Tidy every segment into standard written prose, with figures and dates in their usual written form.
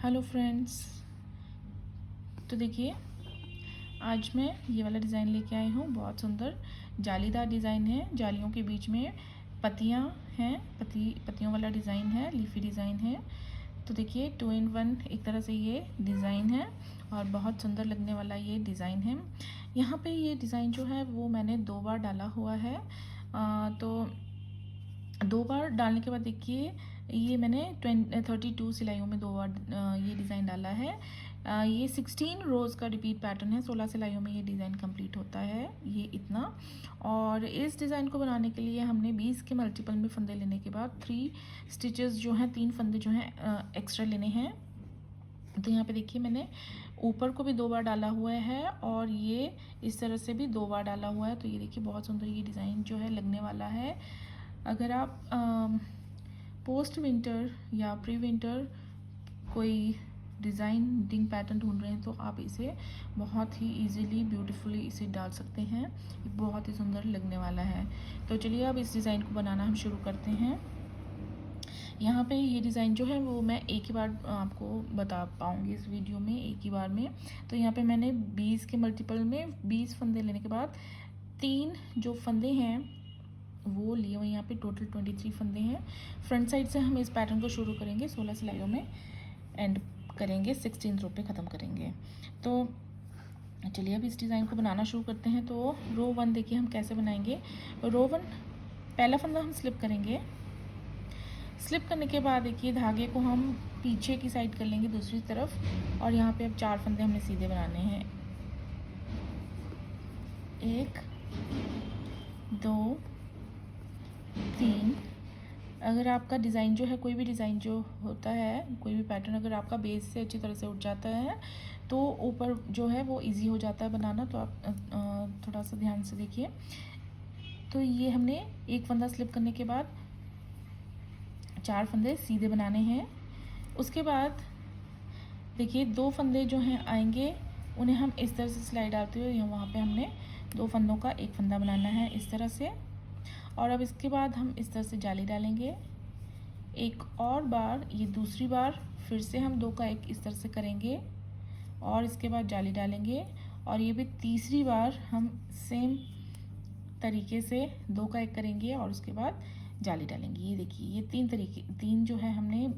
Hello friends. तो देखिए, आज मैं ये वाला डिज़ाइन लेके आई हूँ। बहुत सुंदर जालीदार डिज़ाइन है। जालियों के बीच में पत्तियाँ हैं, पत्तियों वाला डिज़ाइन है, लीफी डिज़ाइन है। तो देखिए 2 in 1 एक तरह से ये डिज़ाइन है और बहुत सुंदर लगने वाला ये डिज़ाइन है। यहाँ पे ये डिज़ाइन जो है वो मैंने 2 बार डाला हुआ है। तो 2 बार डालने के बाद देखिए ये मैंने 32 सिलाइयों में 2 बार ये डिज़ाइन डाला है। ये 16 रोज़ का रिपीट पैटर्न है। 16 सिलाइयों में ये डिज़ाइन कंप्लीट होता है, ये इतना। और इस डिज़ाइन को बनाने के लिए हमने 20 के मल्टीपल में फंदे लेने के बाद 3 स्टिचेस जो हैं, 3 फंदे जो हैं एक्स्ट्रा लेने हैं। तो यहाँ पे देखिए मैंने ऊपर को भी 2 बार डाला हुआ है और ये इस तरह से भी 2 बार डाला हुआ है। तो ये देखिए बहुत सुंदर ये डिज़ाइन जो है लगने वाला है। अगर आप पोस्ट विंटर या प्री विंटर कोई डिज़ाइनिंग पैटर्न ढूंढ रहे हैं तो आप इसे बहुत ही इजीली ब्यूटीफुली इसे डाल सकते हैं। ये बहुत ही सुंदर लगने वाला है। तो चलिए अब इस डिज़ाइन को बनाना हम शुरू करते हैं। यहाँ पे ये डिज़ाइन जो है वो मैं एक ही बार आपको बता पाऊँगी इस वीडियो में, एक ही बार में। तो यहाँ पे मैंने 20 के मल्टीपल में 20 फंदे लेने के बाद 3 जो फंदे हैं वो लिए हुए। यहाँ पे टोटल 23 फंदे हैं। फ्रंट साइड से हम इस पैटर्न को शुरू करेंगे, 16 सिलाइयों में एंड करेंगे, 16 रो पे ख़त्म करेंगे। तो चलिए अब इस डिज़ाइन को बनाना शुरू करते हैं। तो रो 1 देखिए हम कैसे बनाएंगे। रो 1 पहला फंदा हम स्लिप करेंगे। स्लिप करने के बाद देखिए धागे को हम पीछे की साइड कर लेंगे दूसरी तरफ और यहाँ पे अब 4 फंदे हमने सीधे बनाने हैं। 1 2 3। अगर आपका डिज़ाइन जो है, कोई भी डिज़ाइन जो होता है, कोई भी पैटर्न अगर आपका बेस से अच्छी तरह से उठ जाता है तो ऊपर जो है वो इजी हो जाता है बनाना। तो आप थोड़ा सा ध्यान से देखिए। तो ये हमने एक फंदा स्लिप करने के बाद 4 फंदे सीधे बनाने हैं। उसके बाद देखिए 2 फंदे जो हैं आएंगे, उन्हें हम इस तरह से सिलाई डालते हुए वहाँ पे हमने 2 फंदों का एक फंदा बनाना है इस तरह से। और अब इसके बाद हम इस तरह से जाली डालेंगे। एक और बार, ये दूसरी बार फिर से हम 2 का 1 इस तरह से करेंगे और इसके बाद जाली डालेंगे। और ये भी तीसरी बार हम सेम तरीके से 2 का 1 करेंगे और उसके बाद जाली डालेंगे। ये देखिए ये 3 जो है हमने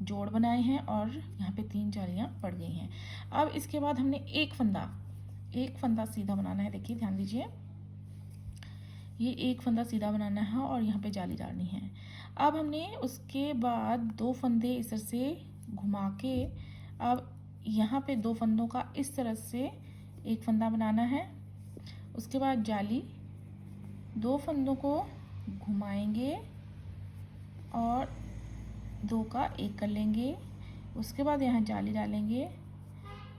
जोड़ बनाए हैं और यहाँ पे 3 जालियाँ पड़ गई हैं। अब इसके बाद हमने एक फंदा सीधा बनाना है। देखिए ध्यान दीजिए, ये एक फंदा सीधा बनाना है और यहाँ पे जाली डालनी है। अब हमने उसके बाद 2 फंदे इस तरह से घुमा के अब यहाँ पे 2 फंदों का इस तरह से एक फंदा बनाना है। उसके बाद जाली, 2 फंदों को घुमाएंगे और 2 का 1 कर लेंगे। उसके बाद यहाँ जाली डालेंगे,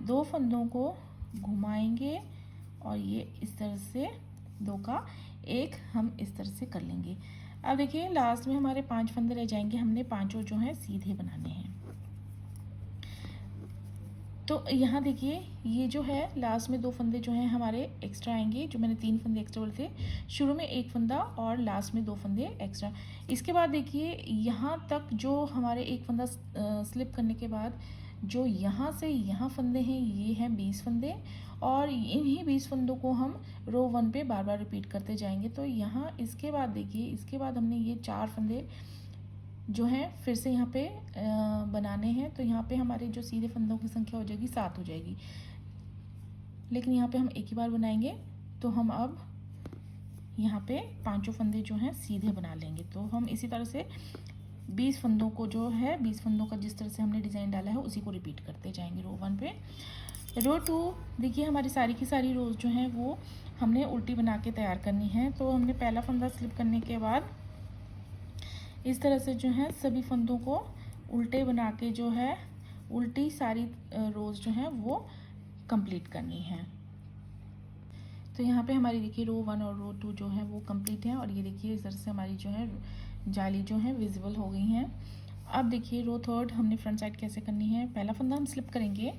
2 फंदों को घुमाएंगे और ये इस तरह से 2 का 1 हम इस तरह से कर लेंगे। अब देखिए लास्ट में हमारे 5 फंदे रह जाएंगे। हमने पांचों जो हैं सीधे बनाने हैं। तो यहाँ देखिए ये जो है लास्ट में 2 फंदे जो हैं हमारे एक्स्ट्रा आएंगे। जो मैंने 3 फंदे एक्स्ट्रा बोले थे, शुरू में 1 फंदा और लास्ट में 2 फंदे एक्स्ट्रा। इसके बाद देखिए यहाँ तक जो हमारे 1 फंदा स्लिप करने के बाद जो यहाँ से यहाँ फंदे हैं, ये हैं 20 फंदे और इन्हीं 20 फंदों को हम रो 1 पे बार बार रिपीट करते जाएंगे। तो यहाँ इसके बाद देखिए, इसके बाद हमने ये 4 फंदे जो हैं फिर से यहाँ पे बनाने हैं। तो यहाँ पे हमारे जो सीधे फंदों की संख्या हो जाएगी 7 हो जाएगी, लेकिन यहाँ पे हम एक ही बार बनाएंगे। तो हम अब यहाँ पे पांचों फंदे जो हैं सीधे बना लेंगे। तो हम इसी तरह से 20 फंदों को जो है, 20 फंदों का जिस तरह से हमने डिज़ाइन डाला है उसी को रिपीट करते जाएंगे रो 1 पे। रो 2 देखिए हमारी सारी की सारी रोज़ जो हैं वो हमने उल्टी बना के तैयार करनी है। तो हमने पहला फंदा स्लिप करने के बाद इस तरह से जो है सभी फंदों को उल्टे बना के जो है उल्टी सारी रोज़ जो हैं वो कंप्लीट करनी है। तो यहाँ पे हमारी देखिए रो 1 और रो 2 जो है वो कंप्लीट है और ये देखिए इस तरह से हमारी जो है जाली जो है विजिबल हो गई हैं। अब देखिए रो 3 हमने फ्रंट साइड कैसे करनी है। पहला फंदा हम स्लिप करेंगे।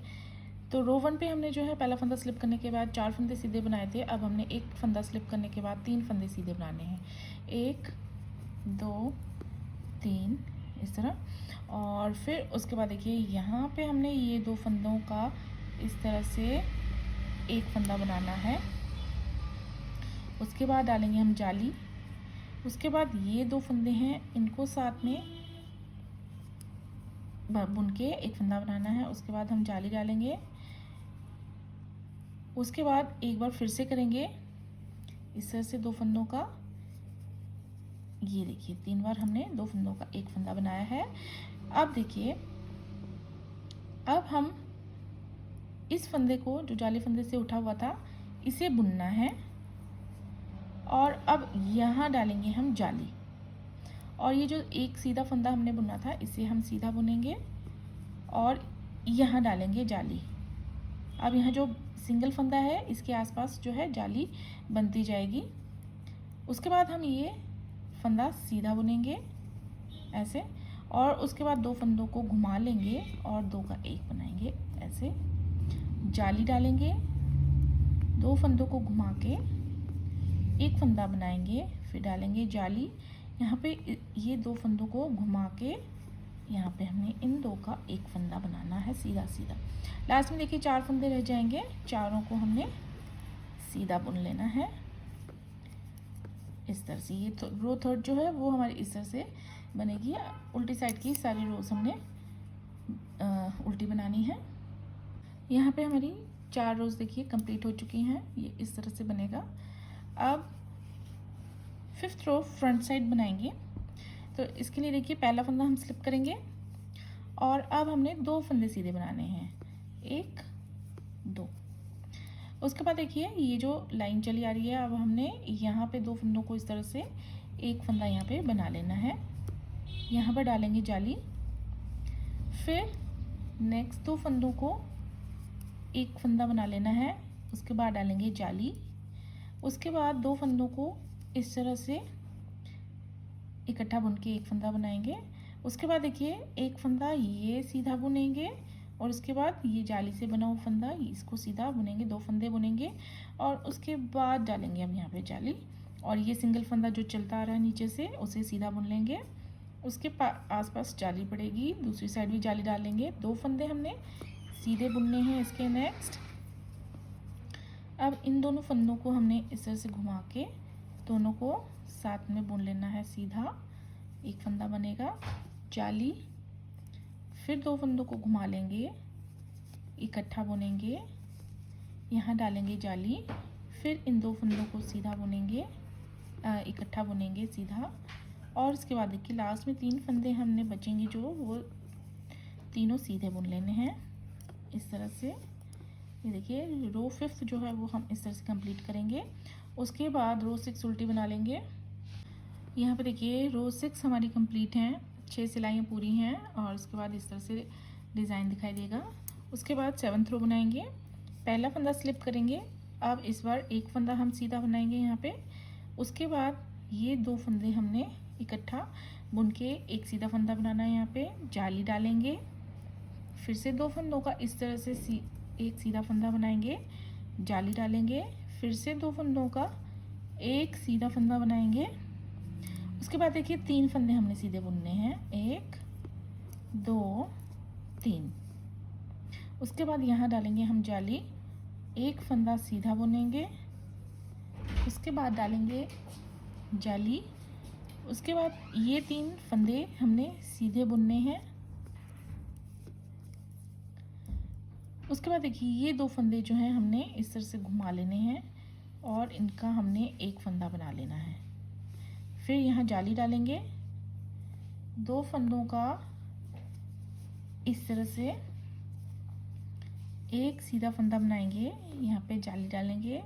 तो रो 1 पे हमने जो है पहला फंदा स्लिप करने के बाद 4 फंदे सीधे बनाए थे। अब हमने एक फंदा स्लिप करने के बाद 3 फंदे सीधे बनाने हैं। 1 2 3, इस तरह। और फिर उसके बाद देखिए यहाँ पे हमने ये 2 फंदों का इस तरह से एक फंदा बनाना है। उसके बाद डालेंगे हम जाली। उसके बाद ये 2 फंदे हैं, इनको साथ में बुन के एक फंदा बनाना है। उसके बाद हम जाली डालेंगे। उसके बाद एक बार फिर से करेंगे इस तरह से 2 फंदों का। ये देखिए 3 बार हमने 2 फंदों का एक फंदा बनाया है। अब देखिए, अब हम इस फंदे को जो जाली फंदे से उठा हुआ था इसे बुनना है। और अब यहाँ डालेंगे हम जाली, और ये जो एक सीधा फंदा हमने बुना था इसे हम सीधा बुनेंगे और यहाँ डालेंगे जाली। अब यहाँ जो सिंगल फंदा है इसके आसपास जो है जाली बनती जाएगी। उसके बाद हम ये फंदा सीधा बुनेंगे ऐसे, और उसके बाद 2 फंदों को घुमा लेंगे और 2 का एक बनाएंगे ऐसे। जाली डालेंगे, 2 फंदों को घुमा के एक फंदा बनाएंगे, फिर डालेंगे जाली। यहाँ पे ये 2 फंदों को घुमा के यहाँ पे हमने इन 2 का एक फंदा बनाना है सीधा सीधा। लास्ट में देखिए 4 फंदे रह जाएंगे, चारों को हमने सीधा बुन लेना है इस तरह से। ये तो रो थर्ड जो है वो हमारी इस तरह से बनेगी। उल्टी साइड की सारी रोज हमने उल्टी बनानी है। यहाँ पे हमारी 4 रोज देखिए कंप्लीट हो चुकी हैं। ये इस तरह से बनेगा। अब 5th रो फ्रंट साइड बनाएंगे। तो इसके लिए देखिए पहला फंदा हम स्लिप करेंगे और अब हमने 2 फंदे सीधे बनाने हैं, 1 2। उसके बाद देखिए ये जो लाइन चली आ रही है, अब हमने यहाँ पे 2 फंदों को इस तरह से एक फंदा यहाँ पे बना लेना है। यहाँ पर डालेंगे जाली, फिर नेक्स्ट 2 फंदों को एक फंदा बना लेना है। उसके बाद डालेंगे जाली। उसके बाद 2 फंदों को इस तरह से इकट्ठा बुन के एक फंदा बनाएंगे। उसके बाद देखिए एक फंदा ये सीधा बुनेंगे और उसके बाद ये जाली से बना हुआ फंदा इसको सीधा बुनेंगे, 2 फंदे बुनेंगे और उसके बाद डालेंगे हम यहाँ पे जाली। और ये सिंगल फंदा जो चलता आ रहा है नीचे से उसे सीधा बुन लेंगे। उसके आसपास जाली पड़ेगी, दूसरी साइड भी जाली डालेंगे। 2 फंदे हमने सीधे बुनने हैं इसके नेक्स्ट। अब इन दोनों फंदों को हमने इस तरह से घुमा के दोनों को साथ में बुन लेना है सीधा। एक फंदा बनेगा, जाली, फिर 2 फंदों को घुमा लेंगे, इकट्ठा बुनेंगे, यहाँ डालेंगे जाली, फिर इन 2 फंदों को सीधा बुनेंगे, इकट्ठा बुनेंगे सीधा। और उसके बाद देखिए लास्ट में 3 फंदे हमने बचेंगे जो वो तीनों सीधे बुन लेने हैं इस तरह से। ये देखिए रो 5th जो है वो हम इस तरह से कंप्लीट करेंगे। उसके बाद रो 6 उल्टी बना लेंगे। यहाँ पे देखिए रो 6 हमारी कंप्लीट हैं, 6 सिलाइयाँ पूरी हैं और उसके बाद इस तरह से डिज़ाइन दिखाई देगा। उसके बाद 7th रो बनाएंगे, पहला फंदा स्लिप करेंगे। अब इस बार एक फंदा हम सीधा बनाएंगे यहाँ पे। उसके बाद ये 2 फंदे हमने इकट्ठा बुन के एक सीधा फंदा बनाना है यहाँ पे, जाली डालेंगे, फिर से 2 फंदों का इस तरह से एक सीधा फंदा बनाएंगे, जाली डालेंगे, फिर से 2 फंदों का एक सीधा फंदा बनाएंगे। उसके बाद देखिए 3 फंदे हमने सीधे बुनने हैं, 1 2 3। उसके बाद यहाँ डालेंगे हम जाली, एक फंदा सीधा बुनेंगे, उसके बाद डालेंगे जाली। उसके बाद ये 3 फंदे हमने सीधे बुनने हैं। उसके बाद देखिए ये 2 फंदे जो हैं हमने इस तरह से घुमा लेने हैं और इनका हमने एक फंदा बना लेना है। फिर यहाँ जाली डालेंगे, 2 फंदों का इस तरह से एक सीधा फंदा बनाएंगे, यहाँ पे जाली डालेंगे,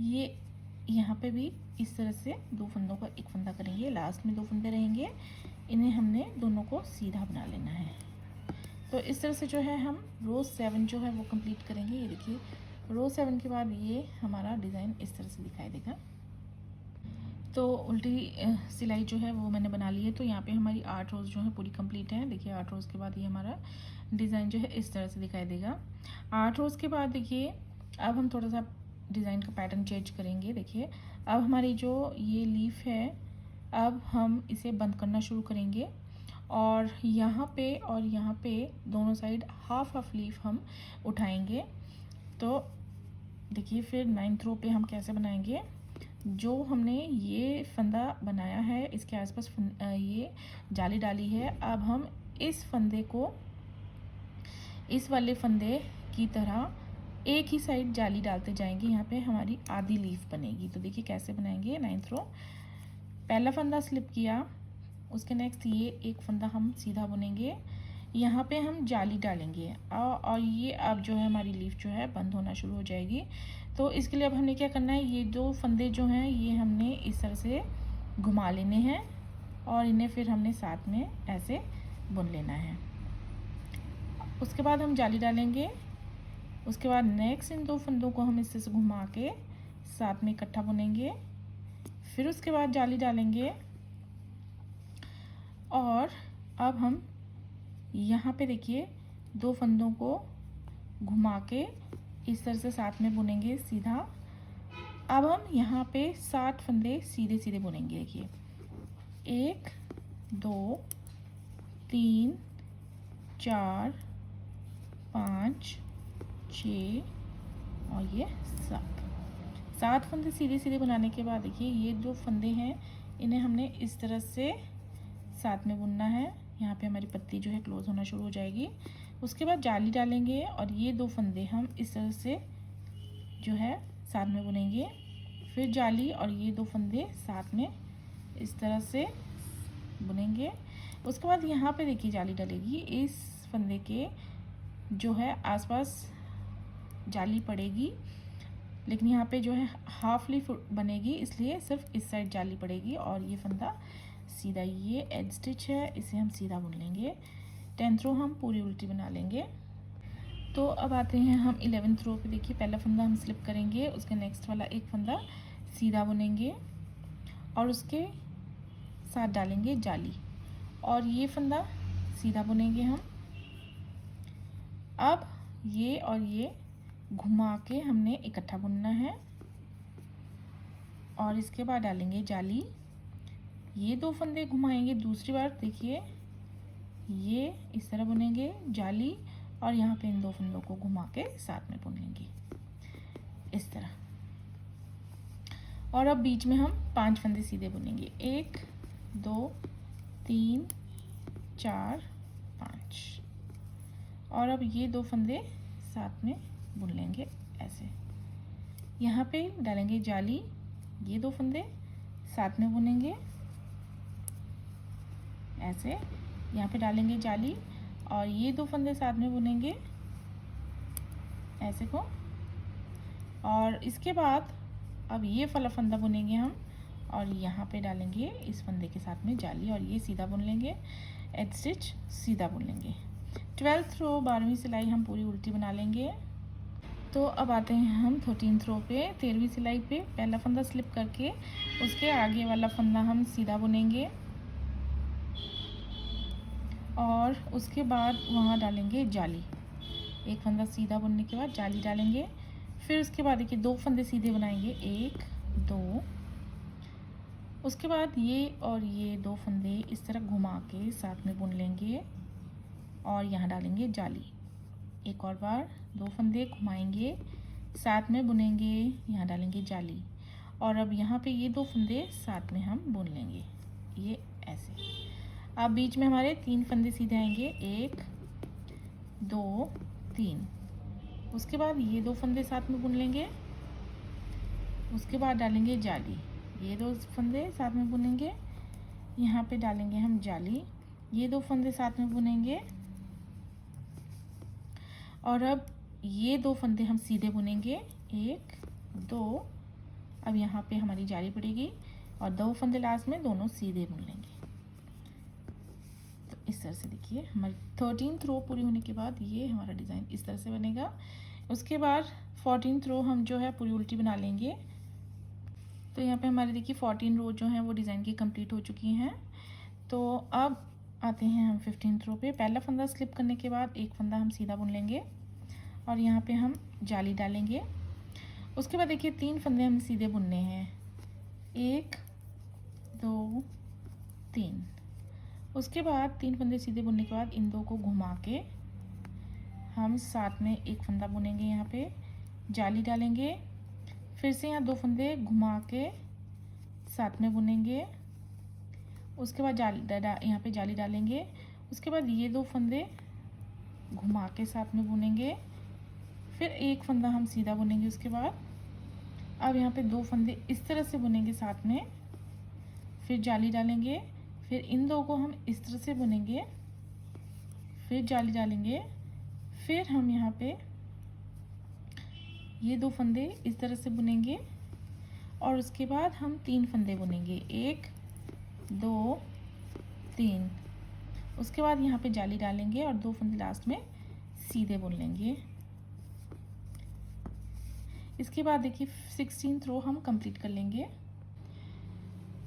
ये यहाँ पे भी इस तरह से 2 फंदों का एक फंदा करेंगे। लास्ट में 2 फंदे रहेंगे, इन्हें हमने दोनों को सीधा बना लेना है। तो इस तरह से जो है हम रो 7 जो है वो कंप्लीट करेंगे। ये देखिए रो 7 के बाद ये हमारा डिज़ाइन इस तरह से दिखाई देगा। तो उल्टी सिलाई जो है वो मैंने बना ली है। तो यहाँ पे हमारी 8 रोज़ जो है पूरी कंप्लीट है। देखिए 8 रोज़ के बाद ये हमारा डिज़ाइन जो है इस तरह से दिखाई देगा। 8 रोज़ के बाद देखिए अब हम थोड़ा सा डिज़ाइन का पैटर्न चेंज करेंगे। देखिए अब हमारी जो ये लीफ है अब हम इसे बंद करना शुरू करेंगे और यहाँ पे दोनों साइड हाफ हाफ लीफ हम उठाएंगे। तो देखिए फिर 9th रो पे हम कैसे बनाएंगे। जो हमने ये फंदा बनाया है इसके आसपास ये जाली डाली है। अब हम इस फंदे को इस वाले फंदे की तरह एक ही साइड जाली डालते जाएंगे। यहाँ पे हमारी आधी लीफ बनेगी। तो देखिए कैसे बनाएंगे। 9th रो, पहला फंदा स्लिप किया, उसके नेक्स्ट ये एक फंदा हम सीधा बुनेंगे, यहाँ पे हम जाली डालेंगे और ये अब जो है हमारी लीफ जो है बंद होना शुरू हो जाएगी। तो इसके लिए अब हमने क्या करना है, ये दो फंदे जो हैं ये हमने इस तरह से घुमा लेने हैं और इन्हें फिर हमने साथ में ऐसे बुन लेना है। उसके बाद हम जाली डालेंगे। उसके बाद नेक्स्ट इन दो फंदों को हम इस तरह से घुमा के साथ में इकट्ठा बुनेंगे। फिर उसके बाद जाली डालेंगे और अब हम यहाँ पे देखिए दो फंदों को घुमा के इस तरह से साथ में बुनेंगे सीधा। अब हम यहाँ पे 7 फंदे सीधे सीधे बुनेंगे। देखिए 1 2 3 4 5 6 और ये 7 फंदे सीधे सीधे बनाने के बाद देखिए ये जो फंदे हैं इन्हें हमने इस तरह से साथ में बुनना है। यहाँ पे हमारी पत्ती जो है क्लोज होना शुरू हो जाएगी। उसके बाद जाली डालेंगे और ये दो फंदे हम इस तरह से जो है साथ में बुनेंगे। फिर जाली और ये दो फंदे साथ में इस तरह से बुनेंगे। उसके बाद यहाँ पे देखिए जाली डलेगी, इस फंदे के जो है आसपास जाली पड़ेगी, लेकिन यहाँ पे जो है हाफ लीफ बनेगी इसलिए सिर्फ इस साइड जाली पड़ेगी और ये फंदा सीधा, ये एज स्टिच है, इसे हम सीधा बुन लेंगे। 10th रो हम पूरी उल्टी बना लेंगे। तो अब आते हैं हम 11th रो पे। देखिए पहला फंदा हम स्लिप करेंगे, उसके नेक्स्ट वाला एक फंदा सीधा बुनेंगे और उसके साथ डालेंगे जाली और ये फंदा सीधा बुनेंगे हम। अब ये और ये घुमा के हमने इकट्ठा बुनना है और इसके बाद डालेंगे जाली। ये दो फंदे घुमाएंगे दूसरी बार, देखिए ये इस तरह बुनेंगे जाली और यहाँ पे इन दो फंदों को घुमा के साथ में बुन लेंगे इस तरह। और अब बीच में हम 5 फंदे सीधे बुनेंगे, 1 2 3 4 5 और अब ये दो फंदे साथ में बुन लेंगे ऐसे। यहाँ पे डालेंगे जाली, ये दो फंदे साथ में बुनेंगे ऐसे। यहाँ पे डालेंगे जाली और ये दो फंदे साथ में बुनेंगे ऐसे को। और इसके बाद अब ये वाला फंदा बुनेंगे हम और यहाँ पे डालेंगे इस फंदे के साथ में जाली और ये सीधा बुन लेंगे, एज स्टिच सीधा बुन लेंगे। 12th रो 12वीं सिलाई हम पूरी उल्टी बना लेंगे। तो अब आते हैं हम 13th रो पे। 13वीं सिलाई पे पहला फंदा स्लिप करके उसके आगे वाला फंदा हम सीधा बुनेंगे और उसके बाद वहाँ डालेंगे जाली। एक फंदा सीधा बुनने के बाद जाली डालेंगे। फिर उसके बाद देखिए दो फंदे सीधे बनाएंगे, 1 2। उसके बाद ये और ये दो फंदे इस तरह घुमा के साथ में बुन लेंगे और यहाँ डालेंगे जाली। एक और बार दो फंदे घुमाएंगे साथ में बुनेंगे, यहाँ डालेंगे जाली और अब यहाँ पे ये दो फंदे साथ में हम बुन लेंगे ये ऐसे। अब बीच में हमारे 3 फंदे सीधे आएंगे, 1 2 3। उसके बाद ये दो फंदे साथ में बुन लेंगे। उसके बाद डालेंगे जाली, ये दो फंदे साथ में बुनेंगे, यहाँ पे डालेंगे हम जाली, ये दो फंदे साथ में बुनेंगे और अब ये दो फंदे हम सीधे बुनेंगे, 1 2। अब यहाँ पे हमारी जाली पड़ेगी और दो फंदे लास्ट में दोनों सीधे बुन लेंगे। तो इस तरह से देखिए हमारी 13th रो पूरी होने के बाद ये हमारा डिज़ाइन इस तरह से बनेगा। उसके बाद 14th रो हम जो है पूरी उल्टी बना लेंगे। तो यहाँ पे हमारे देखिए 14 रो जो हैं वो डिज़ाइन की कंप्लीट हो चुकी हैं। तो अब आते हैं हम 15th रो पे। पहला फंदा स्लिप करने के बाद एक फंदा हम सीधा बुन लेंगे और यहाँ पे हम जाली डालेंगे। उसके बाद देखिए 3 फंदे हम सीधे बुनने हैं, 1 2 3। उसके बाद 3 फंदे सीधे बुनने के बाद इन 2 को घुमा के हम साथ में एक फंदा बुनेंगे, यहाँ पे जाली डालेंगे, फिर से यहाँ 2 फंदे घुमा के साथ में बुनेंगे, उसके बाद यहाँ पे जाली डालेंगे, उसके बाद ये 2 फंदे घुमा के साथ में बुनेंगे, फिर एक फंदा हम सीधा बुनेंगे। उसके बाद अब यहाँ पे 2 फंदे इस तरह से बुनेंगे साथ में, फिर जाली डालेंगे, फिर इन 2 को हम इस तरह से बुनेंगे, फिर जाली डालेंगे, फिर हम यहाँ पे ये 2 फंदे इस तरह से बुनेंगे और उसके बाद हम 3 फंदे बुनेंगे, 1 2 3। उसके बाद यहाँ पे जाली डालेंगे और 2 फंदे लास्ट में सीधे बुन लेंगे। इसके बाद देखिए 16th रो हम कंप्लीट कर लेंगे।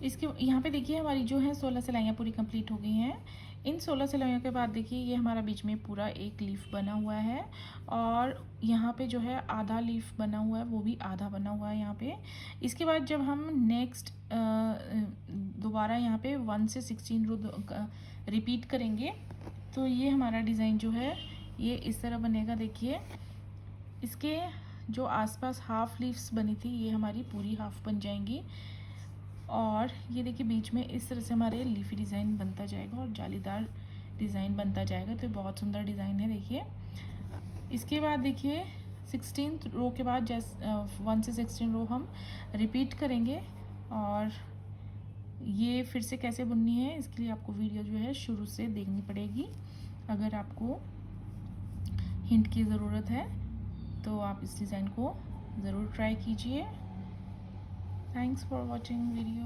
इसके यहाँ पे देखिए हमारी जो है 16 सिलाइयाँ पूरी कंप्लीट हो गई हैं। इन 16 सिलाइयों के बाद देखिए ये हमारा बीच में पूरा एक लीफ बना हुआ है और यहाँ पे जो है आधा लीफ बना हुआ है, वो भी आधा बना हुआ है यहाँ पे। इसके बाद जब हम नेक्स्ट दोबारा यहाँ पे 1 से 16 रो रिपीट करेंगे तो ये हमारा डिज़ाइन जो है ये इस तरह बनेगा। देखिए इसके जो आसपास हाफ लीव्स बनी थी ये हमारी पूरी हाफ बन जाएंगी और ये देखिए बीच में इस तरह से हमारे लीफी डिज़ाइन बनता जाएगा और जालीदार डिज़ाइन बनता जाएगा। तो बहुत सुंदर डिज़ाइन है। देखिए इसके बाद देखिए 16th रो के बाद 1 से 16 रो हम रिपीट करेंगे और ये फिर से कैसे बुननी है इसके लिए आपको वीडियो जो है शुरू से देखनी पड़ेगी। अगर आपको हिंट की ज़रूरत है तो आप इस डिज़ाइन को ज़रूर ट्राई कीजिए। Thanks for watching video.